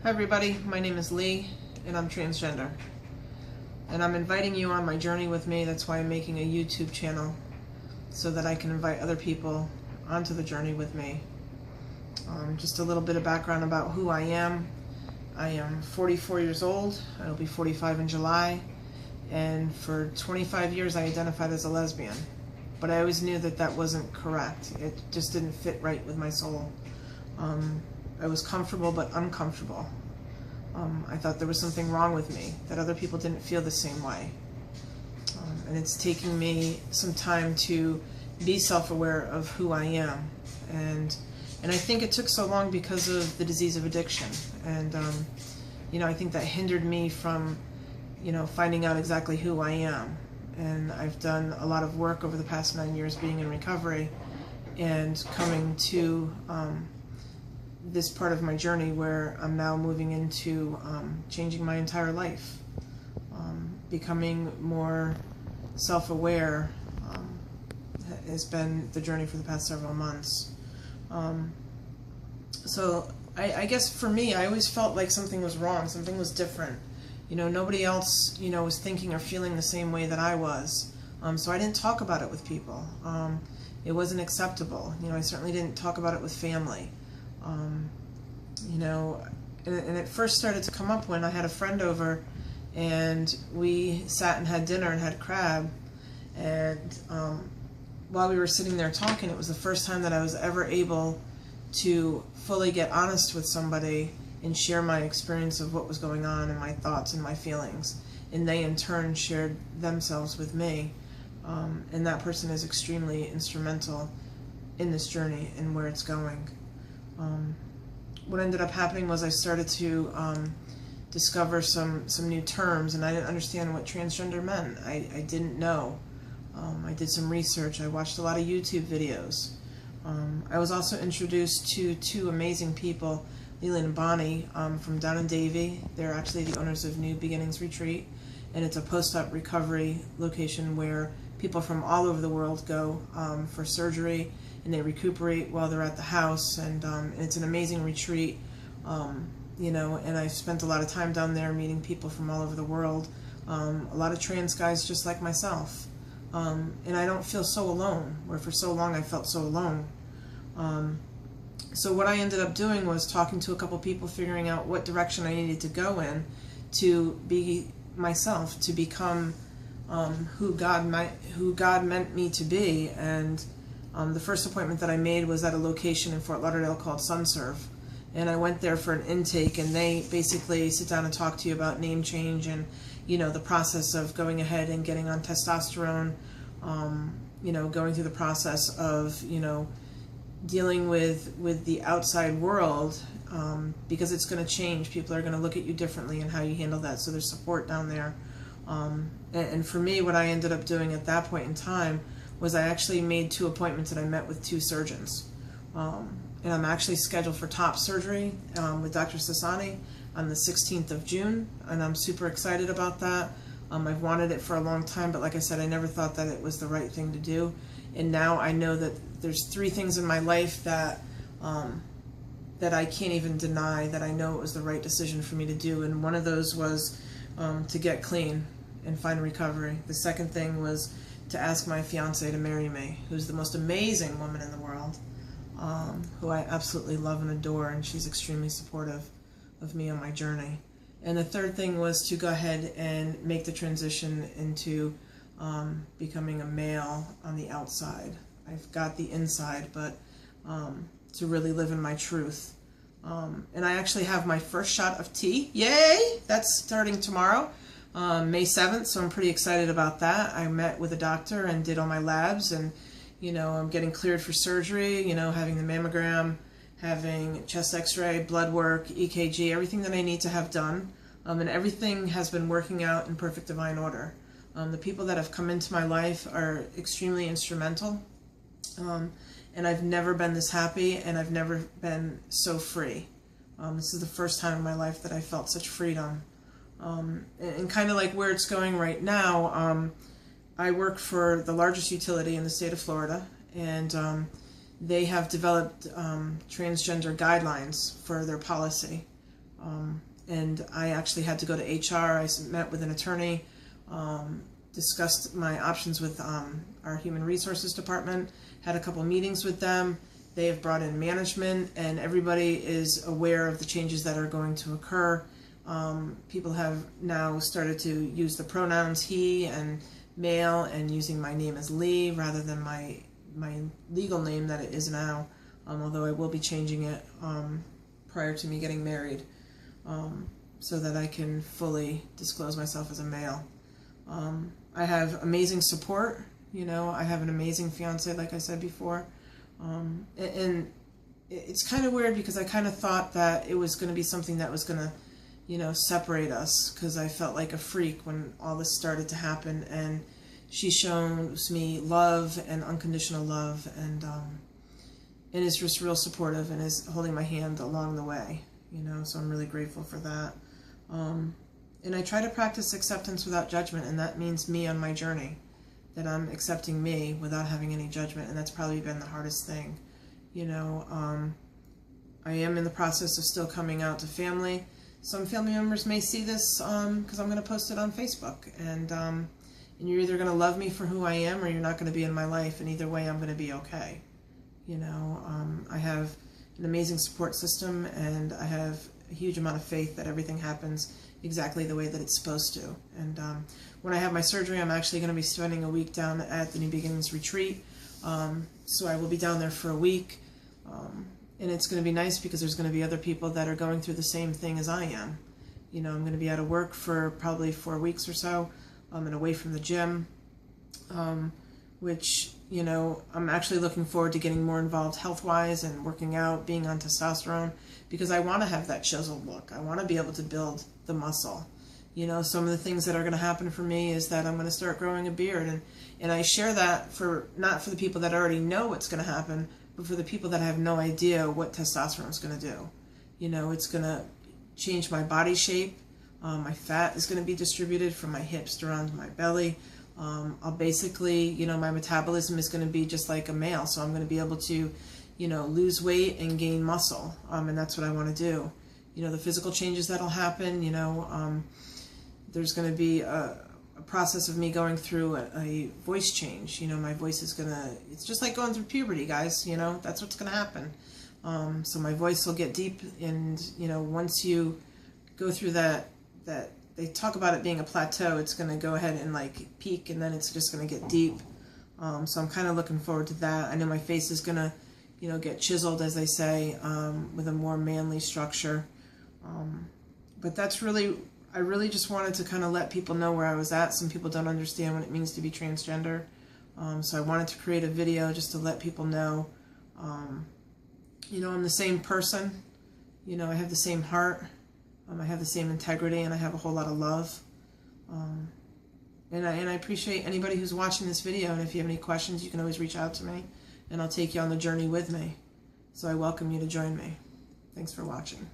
Hi everybody, my name is Lee and I'm transgender. And I'm inviting you on my journey with me. That's why I'm making a YouTube channel, so that I can invite other people onto the journey with me. Just a little bit of background about who I am. I am 44 years old. I'll be 45 in July. And for 25 years I identified as a lesbian. But I always knew that that wasn't correct. It just didn't fit right with my soul. I was comfortable but uncomfortable. I thought there was something wrong with me, that other people didn't feel the same way. And it's taking me some time to be self-aware of who I am. And I think it took so long because of the disease of addiction. And I think that hindered me from finding out exactly who I am. And I've done a lot of work over the past 9 years being in recovery and coming to this part of my journey where I'm now moving into changing my entire life. Becoming more self-aware has been the journey for the past several months. So I guess for me, I always felt like something was wrong, something was different. Nobody else, was thinking or feeling the same way that I was. So I didn't talk about it with people. It wasn't acceptable. I certainly didn't talk about it with family. And it first started to come up when I had a friend over and we sat and had dinner and had crab. And while we were sitting there talking, it was the first time that I was ever able to fully get honest with somebody and share my experience of what was going on and my thoughts and my feelings. And they in turn shared themselves with me. And that person is extremely instrumental in this journey and where it's going. What ended up happening was I started to discover some new terms, and I didn't understand what transgender meant. I didn't know. I did some research. I watched a lot of YouTube videos. I was also introduced to two amazing people, Leland and Bonnie from Down in Davie. They're actually the owners of New Beginnings Retreat, and it's a post-op recovery location where people from all over the world go for surgery, and they recuperate while they're at the house, and it's an amazing retreat, and I've spent a lot of time down there meeting people from all over the world, a lot of trans guys just like myself, and I don't feel so alone, where for so long I felt so alone. So what I ended up doing was talking to a couple people, figuring out what direction I needed to go in to be myself, to become who God meant me to be. And the first appointment that I made was at a location in Fort Lauderdale called SunServe, and I went there for an intake, and they basically sit down and talk to you about name change and the process of going ahead and getting on testosterone, going through the process of dealing with the outside world, because it's going to change. People are going to look at you differently and how you handle that, so there's support down there. And for me, what I ended up doing at that point in time was I actually made 2 appointments and I met with 2 surgeons. And I'm actually scheduled for top surgery with Dr. Sassani on the 16th of June, and I'm super excited about that. I've wanted it for a long time, but like I said, I never thought that it was the right thing to do. And now I know that there's 3 things in my life that I can't even deny, that I know it was the right decision for me to do. And one of those was to get clean and find recovery. The second thing was to ask my fiance to marry me, who's the most amazing woman in the world, who I absolutely love and adore, and she's extremely supportive of me on my journey. And the third thing was to go ahead and make the transition into becoming a male on the outside. I've got the inside, but to really live in my truth. And I actually have my first shot of T. Yay! That's starting tomorrow. May 7th, so I'm pretty excited about that. I met with a doctor and did all my labs, and I'm getting cleared for surgery, having the mammogram, having chest x-ray, blood work, EKG, everything that I need to have done, and everything has been working out in perfect divine order. The people that have come into my life are extremely instrumental, and I've never been this happy, and I've never been so free. This is the first time in my life that I felt such freedom. And kind of like where it's going right now, I work for the largest utility in the state of Florida, and they have developed transgender guidelines for their policy. And I actually had to go to HR. I met with an attorney, discussed my options with our human resources department, had a couple meetings with them. They have brought in management, and everybody is aware of the changes that are going to occur. People have now started to use the pronouns he and male, and using my name as Lee rather than my legal name that it is now, although I will be changing it prior to me getting married, so that I can fully disclose myself as a male. I have amazing support. I have an amazing fiance, like I said before, and it's kind of weird because I kind of thought that it was going to be something that was going to separate us, because I felt like a freak when all this started to happen, and she shows me love and unconditional love, and is just real supportive and is holding my hand along the way, so I'm really grateful for that. And I try to practice acceptance without judgment, and that means me on my journey, that I'm accepting me without having any judgment, and that's probably been the hardest thing. I am in the process of still coming out to family. Some family members may see this because I'm going to post it on Facebook, and you're either going to love me for who I am, or you're not going to be in my life, and either way I'm going to be okay. I have an amazing support system, and I have a huge amount of faith that everything happens exactly the way that it's supposed to. And when I have my surgery, I'm actually going to be spending a week down at the New Beginnings Retreat. So I will be down there for a week. And it's going to be nice because there's going to be other people that are going through the same thing as I am. I'm going to be out of work for probably 4 weeks or so, and away from the gym, which, I'm actually looking forward to getting more involved health-wise and working out, being on testosterone, because I want to have that chiseled look. I want to be able to build the muscle. Some of the things that are going to happen for me is that I'm going to start growing a beard, and I share that not for the people that already know what's going to happen, but for the people that have no idea what testosterone is going to do. It's going to change my body shape. My fat is going to be distributed from my hips around my belly. I'll basically, my metabolism is going to be just like a male, so I'm going to be able to, lose weight and gain muscle, and that's what I want to do. The physical changes that'll happen, there's going to be a process of me going through a voice change. My voice is it's just like going through puberty, guys. That's what's going to happen. So my voice will get deep, and once you go through that they talk about it being a plateau, it's going to go ahead and peak, and then it's just going to get deep. So I'm kind of looking forward to that. I know my face is going to get chiseled, as they say, with a more manly structure. But that's I really just wanted to kind of let people know where I was at. Some people don't understand what it means to be transgender. So I wanted to create a video just to let people know, I'm the same person. I have the same heart. I have the same integrity, and I have a whole lot of love. And I appreciate anybody who's watching this video, and if you have any questions, you can always reach out to me, and I'll take you on the journey with me. So I welcome you to join me. Thanks for watching.